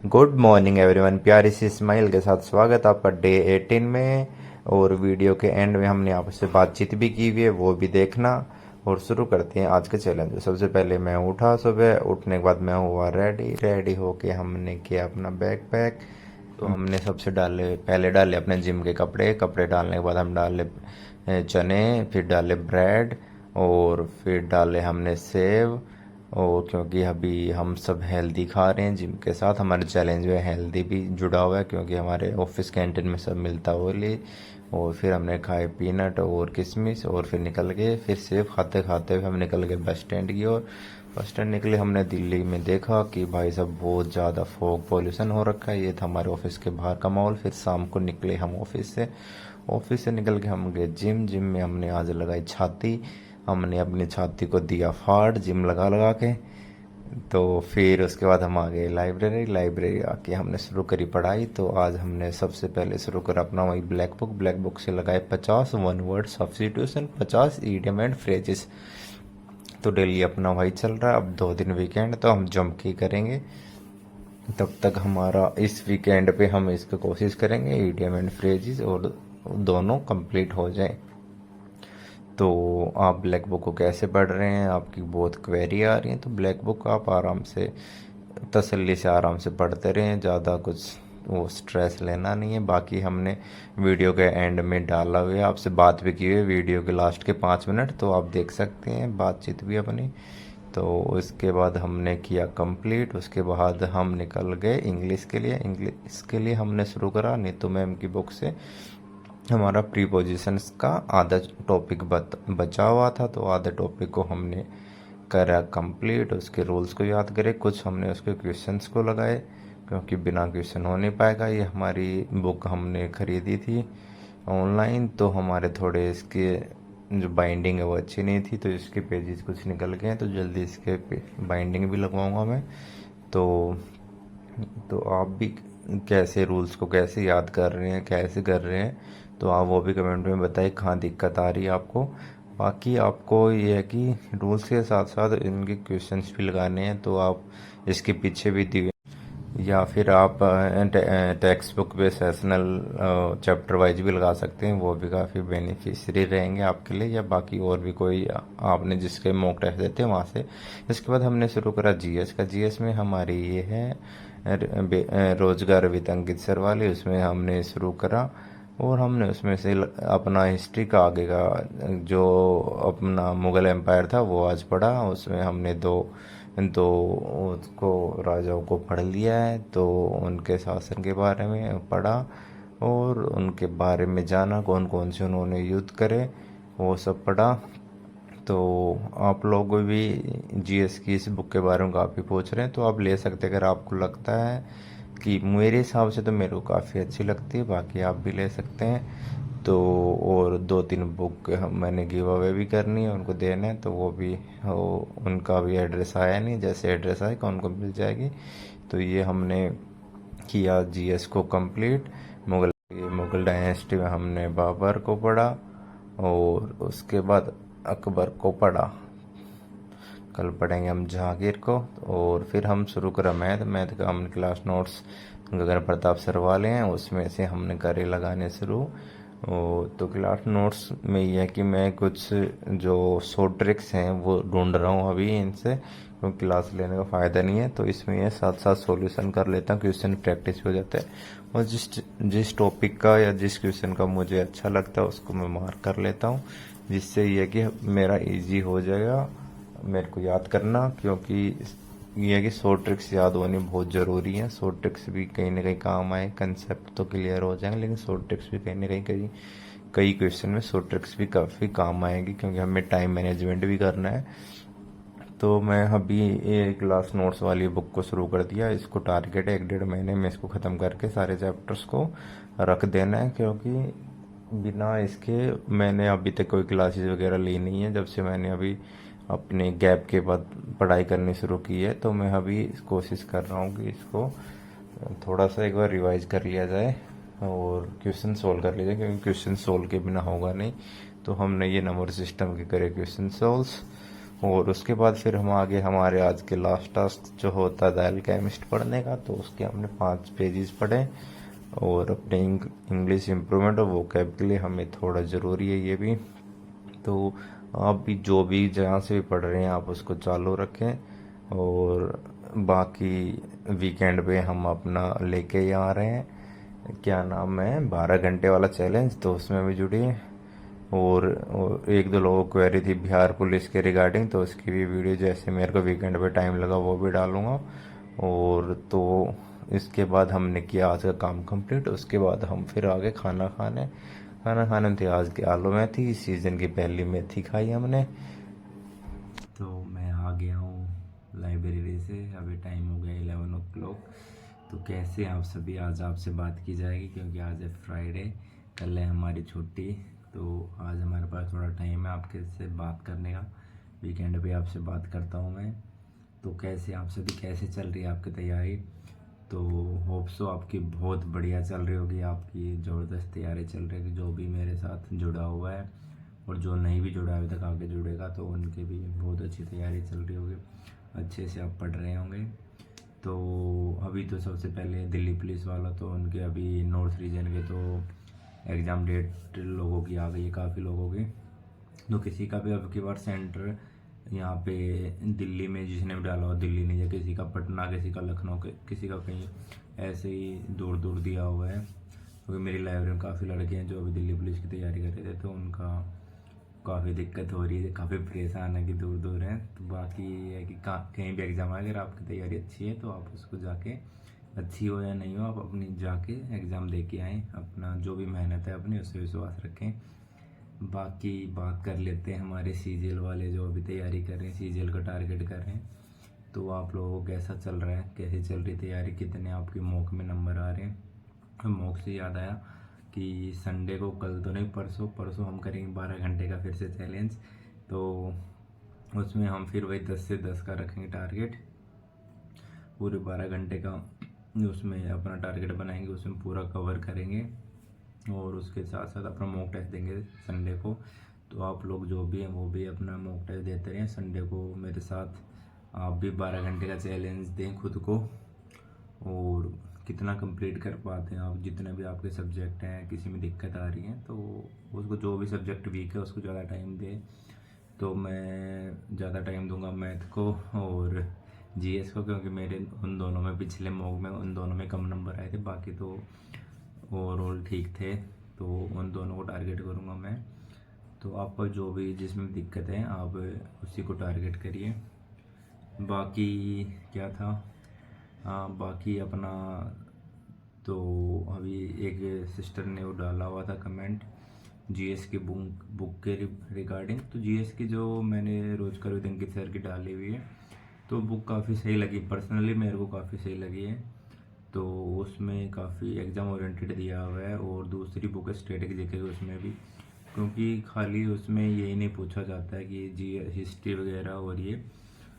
Good morning everyone. प्यारी सी smile के साथ स्वागत आपका डे 18 में। और वीडियो के एंड में हमने आपसे बातचीत भी की हुई है, वो भी देखना। और शुरू करते हैं आज के चैलेंज। सबसे पहले मैं उठा, सुबह उठने के बाद मैं हुआ रेडी। रेडी होके हमने किया अपना बैग पैक। तो हमने सबसे पहले डाले अपने जिम के कपड़े। कपड़े डालने के बाद हम डाले चने, फिर डाले ब्रेड, और फिर डाले हमने सेव। और क्योंकि अभी हम सब हेल्दी खा रहे हैं जिम के साथ, हमारे चैलेंज में हेल्दी भी जुड़ा हुआ है, क्योंकि हमारे ऑफिस कैंटीन में सब मिलता है ओनली। और फिर हमने खाए पीनट और किशमिश, और फिर निकल गए। फिर सेब खाते खाते हम निकल गए बस स्टैंड की ओर। बस स्टैंड निकले, हमने दिल्ली में देखा कि भाई साहब बहुत ज़्यादा फॉग पॉल्यूशन हो रखा है। ये था हमारे ऑफिस के बाहर का माहौल। फिर शाम को निकले हम ऑफिस से। ऑफिस से निकल के हम गए जिम। जिम में हमने आज लगाई छाती। हमने अपनी छाती को दिया फाड़ जिम लगा लगा के। तो फिर उसके बाद हम आ गए लाइब्रेरी। लाइब्रेरी आके हमने शुरू करी पढ़ाई। तो आज हमने सबसे पहले शुरू करा अपना वही ब्लैक बुक। ब्लैक बुक से लगाए 50 one word substitution, 50 idiom and phrases. तो डेली अपना वही चल रहा है। अब 2 दिन वीकेंड, तो हम जंप की करेंगे। तब तक हमारा इस वीकेंड पे हम इसकी कोशिश करेंगे इडियम एंड फ्रेजेस और दोनों कंप्लीट हो जाए। तो आप ब्लैक बुक को कैसे पढ़ रहे हैं, आपकी बहुत क्वेरी आ रही है, तो ब्लैक बुक आप आराम से तसल्ली से आराम से पढ़ते रहें। ज़्यादा कुछ वो स्ट्रेस लेना नहीं है। बाकी हमने वीडियो के एंड में डाला हुआ है, आपसे बात भी की हुई है वीडियो के लास्ट के 5 मिनट, तो आप देख सकते हैं बातचीत भी अपनी। तो उसके बाद हमने किया कंप्लीट। उसके बाद हम निकल गए इंग्लिश के लिए। इंग्लिश के लिए हमने शुरू करा नीतू मैम की बुक से। हमारा प्रीपोजिशंस का आधा टॉपिक बचा हुआ था, तो आधे टॉपिक को हमने करा कंप्लीट। उसके रूल्स को याद करे, कुछ हमने उसके क्वेश्चंस को लगाए, क्योंकि बिना क्वेश्चन हो नहीं पाएगा। ये हमारी बुक हमने खरीदी थी ऑनलाइन, तो हमारे थोड़े इसके जो बाइंडिंग है वो अच्छी नहीं थी, तो इसके पेजेस कुछ निकल गए हैं, तो जल्दी इसके बाइंडिंग भी लगवाऊंगा मैं। तो तो आप भी कैसे रूल्स को कैसे याद कर रहे हैं, कैसे कर रहे हैं, तो आप वो भी कमेंट में बताइए कहाँ दिक्कत आ रही है आपको। बाकी आपको ये है कि रूल्स के साथ साथ इनके क्वेश्चंस भी लगाने हैं, तो आप इसके पीछे भी दिए, या फिर आप टेक्स्ट बुक पे सेशनल चैप्टर वाइज भी लगा सकते हैं, वो भी काफ़ी बेनिफिशियरी रहेंगे आपके लिए। या बाकी और भी कोई आपने जिसके मॉक टेस्ट देते हैं वहाँ से। इसके बाद हमने शुरू करा जीएस का। जीएस में हमारी ये है रोजगार वित्त अंकित सर वाली, उसमें हमने शुरू करा। और हमने उसमें से अपना हिस्ट्री का आगे का जो अपना मुग़ल एम्पायर था वो आज पढ़ा। उसमें हमने दो उसको राजाओं को पढ़ लिया है, तो उनके शासन के बारे में पढ़ा और उनके बारे में जाना, कौन कौन से उन्होंने युद्ध करे, वो सब पढ़ा। तो आप लोग भी जीएस की इस बुक के बारे में काफ़ी पूछ रहे हैं, तो आप ले सकते हैं अगर आपको लगता है कि मेरे हिसाब से तो मेरे को काफ़ी अच्छी लगती है। बाकी आप भी ले सकते हैं। तो और 2-3 बुक मैंने गिव अवे भी करनी है, उनको देना है, तो वो भी उनका भी एड्रेस आया नहीं, जैसे एड्रेस आएगा उनको मिल जाएगी। तो ये हमने किया जीएस को कंप्लीट। मुगल डायनेस्टी में हमने बाबर को पढ़ा, और उसके बाद अकबर को पढ़ा। कल पढ़ेंगे हम जहांगीर को। और फिर हम शुरू करा मैथ का हमने क्लास नोट्स गगन प्रताप सर वाले हैं, उसमें से हमने करे लगाने शुरू। तो क्लास नोट्स में ये है कि मैं कुछ जो शॉर्ट ट्रिक्स हैं वो ढूंढ रहा हूँ अभी इनसे, क्योंकि क्लास लेने का फ़ायदा नहीं है। तो इसमें ये साथ साथ सॉल्यूशन कर लेता हूँ, क्वेश्चन प्रैक्टिस हो जाता है। और जिस टॉपिक का या जिस क्वेश्चन का मुझे अच्छा लगता है उसको मैं मार्क कर लेता हूँ, जिससे ये कि मेरा इजी हो जाएगा मेरे को याद करना। क्योंकि ये है कि शॉर्ट ट्रिक्स याद होनी बहुत ज़रूरी है। शॉर्ट ट्रिक्स भी कहीं ना कहीं काम आए, कंसेप्ट तो क्लियर हो जाएंगे, लेकिन शॉर्ट ट्रिक्स भी कहीं ना कई क्वेश्चन में शॉर्ट ट्रिक्स भी काफ़ी काम आएगी, क्योंकि हमें टाइम मैनेजमेंट भी करना है। तो मैं अभी ये क्लास नोट्स वाली बुक को शुरू कर दिया। इसको टारगेट है 1-1.5 महीने में इसको ख़त्म करके सारे चैप्टर्स को रख देना है, क्योंकि बिना इसके मैंने अभी तक कोई क्लासेस वगैरह ली नहीं है। जब से मैंने अभी अपने गैप के बाद पढ़ाई करनी शुरू की है, तो मैं अभी कोशिश कर रहा हूँ कि इसको थोड़ा सा एक बार रिवाइज कर लिया जाए और क्वेश्चन सोल्व कर लिया जाए, क्योंकि क्वेश्चन सोल्व के बिना होगा नहीं। तो हमने ये नंबर सिस्टम के करे क्वेश्चन सोल्व, और उसके बाद फिर हम आगे हमारे आज के लास्ट टास्क जो होता है अल्केमिस्ट पढ़ने का, तो उसके हमने 5 पेजेस पढ़े। और अपने इंग्लिश इम्प्रूवमेंट और वोकैब के लिए हमें थोड़ा ज़रूरी है ये भी। तो आप भी जो भी जहाँ से भी पढ़ रहे हैं आप उसको चालू रखें। और बाकी वीकेंड पे हम अपना लेके ही आ रहे हैं, क्या नाम है, 12 घंटे वाला चैलेंज, तो उसमें भी जुड़िए। और एक दो लोगों को क्वेरी थी बिहार पुलिस के रिगार्डिंग, तो उसकी भी वीडियो जैसे मेरे को वीकेंड पे टाइम लगा वो भी डालूंगा। और तो इसके बाद हमने किया आज का काम कंप्लीट। उसके बाद हम फिर आगे खाना खाने में थे आज की आलू मेथी, सीजन की पहली मेथी खाई हमने। तो मैं आ गया हूँ लाइब्रेरी से, अभी टाइम हो गया 11 o'clock। तो कैसे आप सभी, आज आपसे बात की जाएगी क्योंकि आज है फ्राइडे, कल है हमारी छुट्टी। तो आज हमारे पास थोड़ा टाइम है आपके से बात करने का, वीकेंड पे आपसे बात करता हूँ मैं। तो कैसे आप सभी, कैसे चल रही है आपकी तैयारी? तो होप सो आपकी बहुत बढ़िया चल रही होगी, आपकी ज़बरदस्त तैयारी चल रही है। जो भी मेरे साथ जुड़ा हुआ है और जो नहीं भी जुड़ा अभी तक आगे जुड़ेगा तो उनकी भी बहुत अच्छी तैयारी चल रही होगी, अच्छे से आप पढ़ रहे होंगे। तो अभी तो सबसे पहले दिल्ली पुलिस वाला, तो उनके अभी नॉर्थ रीजन के तो एग्ज़ाम डेट लोगों की आ गई है, काफ़ी लोगों की। तो किसी का भी अब की बार सेंटर यहाँ पे दिल्ली में जिसने भी डाला हो, दिल्ली नहीं है, किसी का पटना, किसी का लखनऊ, किसी का कहीं ऐसे ही दूर दूर दिया हुआ है। क्योंकि मेरी लाइब्रेरी में काफ़ी लड़के हैं जो अभी दिल्ली पुलिस की तैयारी कर रहे थे, तो उनका काफ़ी दिक्कत हो रही है, काफ़ी परेशान है कि दूर दूर हैं। तो बाकी ये है कि कहीं भी एग्ज़ाम आए, अगर आपकी तैयारी अच्छी है तो आप उसको जाके, अच्छी हो या नहीं हो, आप अपनी जाके एग्ज़ाम दे के आएँ, अपना जो भी मेहनत है अपनी उससे विश्वास रखें। बाकी बात कर लेते हैं हमारे सीजीएल वाले जो अभी तैयारी कर रहे हैं, सीजीएल का टारगेट कर रहे हैं। तो आप लोगों को कैसा चल रहा है, कैसे चल रही तैयारी, कितने आपके मॉक में नंबर आ रहे हैं? मॉक से याद आया कि संडे को, कल तो नहीं, परसों परसों हम करेंगे 12 घंटे का फिर से चैलेंज। तो उसमें हम फिर वही 10 से 10 का रखेंगे टारगेट, पूरे 12 घंटे का उसमें अपना टारगेट बनाएंगे, उसमें पूरा कवर करेंगे। और उसके साथ साथ अपना मॉक टेस्ट देंगे संडे को। तो आप लोग जो भी हैं वो भी अपना मॉक टेस्ट देते रहें संडे को मेरे साथ। आप भी 12 घंटे का चैलेंज दें खुद को, और कितना कंप्लीट कर पाते हैं आप, जितने भी आपके सब्जेक्ट हैं, किसी में दिक्कत आ रही है तो उसको, जो भी सब्जेक्ट वीक है उसको ज़्यादा टाइम दें। तो मैं ज़्यादा टाइम दूंगा मैथ को और जीएस को, क्योंकि मेरे उन दोनों में, पिछले मॉक में उन दोनों में कम नंबर आए थे, बाकी तो ओवरऑल ठीक थे। तो उन दोनों को टारगेट करूँगा मैं। तो आपका जो भी जिसमें दिक्कत है आप उसी को टारगेट करिए। बाकी क्या था, हाँ बाकी अपना, तो अभी एक सिस्टर ने वो डाला हुआ था कमेंट जीएस की बुक के रिगार्डिंग। तो जीएस की जो मैंने रोज कर अंकित सर की डाली हुई है, तो बुक काफ़ी सही लगी, पर्सनली मेरे को काफ़ी सही लगी है। तो उसमें काफ़ी एग्ज़ाम ओरिएंटेड दिया हुआ है। और दूसरी बुक है स्टैटिक जीके की, उसमें भी, क्योंकि खाली उसमें यही नहीं पूछा जाता है कि जी हिस्ट्री वगैरह और ये,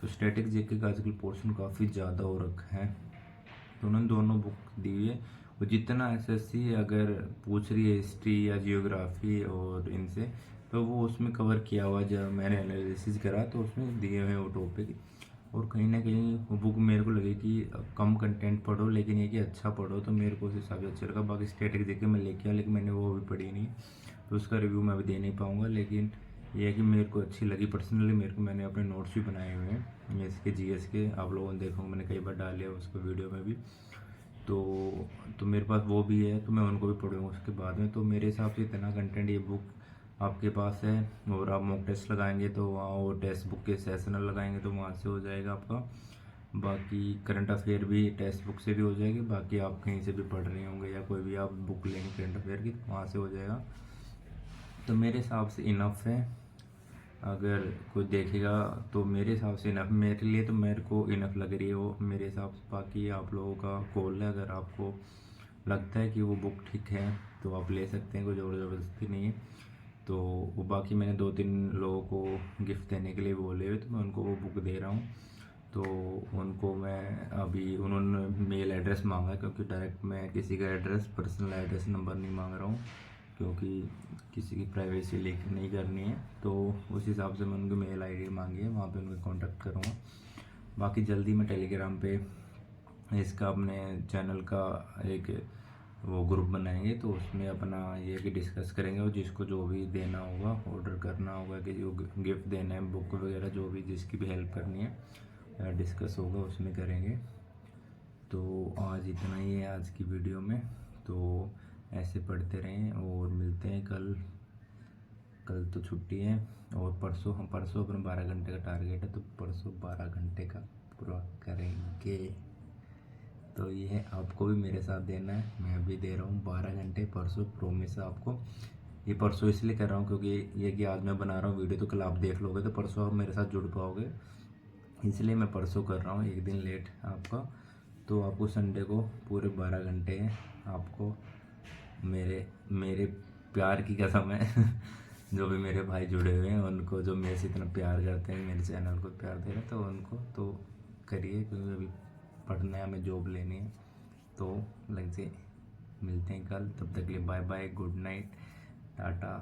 तो स्टैटिक जीके का आजकल पोर्शन काफ़ी ज़्यादा हो रखा है। तो उन्होंने दोनों बुक दी हुई है। और जितना एसएससी अगर पूछ रही है हिस्ट्री या जियोग्राफी और इनसे, तो वो उसमें कवर किया हुआ, जब मैंने एनालिसिस करा तो उसमें दिए हुए वो टॉपिक। और कहीं ना कहीं वो बुक मेरे को लगे कि कम कंटेंट पढ़ो, लेकिन ये कि अच्छा पढ़ो, तो मेरे को उस हिसाब से अच्छा लगा। बाकी स्टैटिक देख के मैं लेके आया, लेकिन मैंने वो भी पढ़ी नहीं, तो उसका रिव्यू मैं अभी दे नहीं पाऊँगा। लेकिन ये है कि मेरे को अच्छी लगी पर्सनली, मेरे को, मैंने अपने नोट्स भी बनाए हुए हैं इसके जीएस के, आप लोगों ने देखो मैंने कई बार डाले हैं उसको वीडियो में भी। तो मेरे पास वो भी है, तो मैं उनको भी पढ़ूँगा उसके बाद में। तो मेरे हिसाब से इतना कंटेंट ये बुक आपके पास है। और आप मॉक टेस्ट लगाएंगे तो वहाँ, वो टेक्स्ट बुक के सेशनल लगाएंगे तो वहाँ से हो जाएगा आपका। बाकी करंट अफेयर भी टेक्स्ट बुक से भी हो जाएगी। बाकी आप कहीं से भी पढ़ रहे होंगे या कोई भी आप बुक लेंगे करंट अफेयर की, वहाँ से हो जाएगा। तो मेरे हिसाब से इनफ है, अगर कोई देखेगा तो मेरे हिसाब से इनफ, मेरे लिए तो मेरे को इनफ लग रही है वो मेरे हिसाब से। बाकी आप लोगों का कॉल है, अगर आपको लगता है कि वो बुक ठीक है तो आप ले सकते हैं, कोई ज़ोर ज़बरदस्ती नहीं है। तो वो बाकी मैंने 2-3 लोगों को गिफ्ट देने के लिए बोले हुए, तो मैं उनको वो बुक दे रहा हूँ। तो उनको मैं अभी, उन्होंने मेल एड्रेस मांगा है, क्योंकि डायरेक्ट मैं किसी का एड्रेस, पर्सनल एड्रेस नंबर नहीं मांग रहा हूँ। क्योंकि किसी की प्राइवेसी लीक नहीं करनी है। तो उस हिसाब से मैं उनकी मेल आईडी मांगी है, वहाँ पे उनको कांटेक्ट करूँगा। बाकी जल्दी मैं टेलीग्राम पे इसका अपने चैनल का एक वो ग्रुप बनाएंगे, तो उसमें अपना ये कि डिस्कस करेंगे और जिसको जो भी देना होगा, ऑर्डर करना होगा, कि जो गिफ्ट देना है, बुक वगैरह जो भी जिसकी भी हेल्प करनी है डिस्कस होगा उसमें करेंगे। तो आज इतना ही है आज की वीडियो में। तो ऐसे पढ़ते रहें और मिलते हैं कल। कल तो छुट्टी है और परसों अपना 12 घंटे का टारगेट है, तो परसों 12 घंटे का पूरा करेंगे। तो ये है, आपको भी मेरे साथ देना है, मैं भी दे रहा हूँ 12 घंटे परसों, प्रॉमिस है आपको। ये परसों इसलिए कर रहा हूँ क्योंकि ये कि आज मैं बना रहा हूँ वीडियो, तो कल आप देख लोगे तो परसों आप मेरे साथ जुड़ पाओगे, इसलिए मैं परसों कर रहा हूँ, एक दिन लेट आपका। तो आपको संडे को पूरे 12 घंटे हैं आपको, मेरे प्यार की कसम है जो भी मेरे भाई जुड़े हुए हैं उनको, जो मेरे से इतना प्यार करते हैं, मेरे चैनल को प्यार दे रहे हैं, तो उनको तो करिए, क्योंकि अभी पढ़ना है, हमें जॉब लेनी है। तो लग जाए, मिलते हैं कल, तब तक के लिए bye bye, good night, Tata.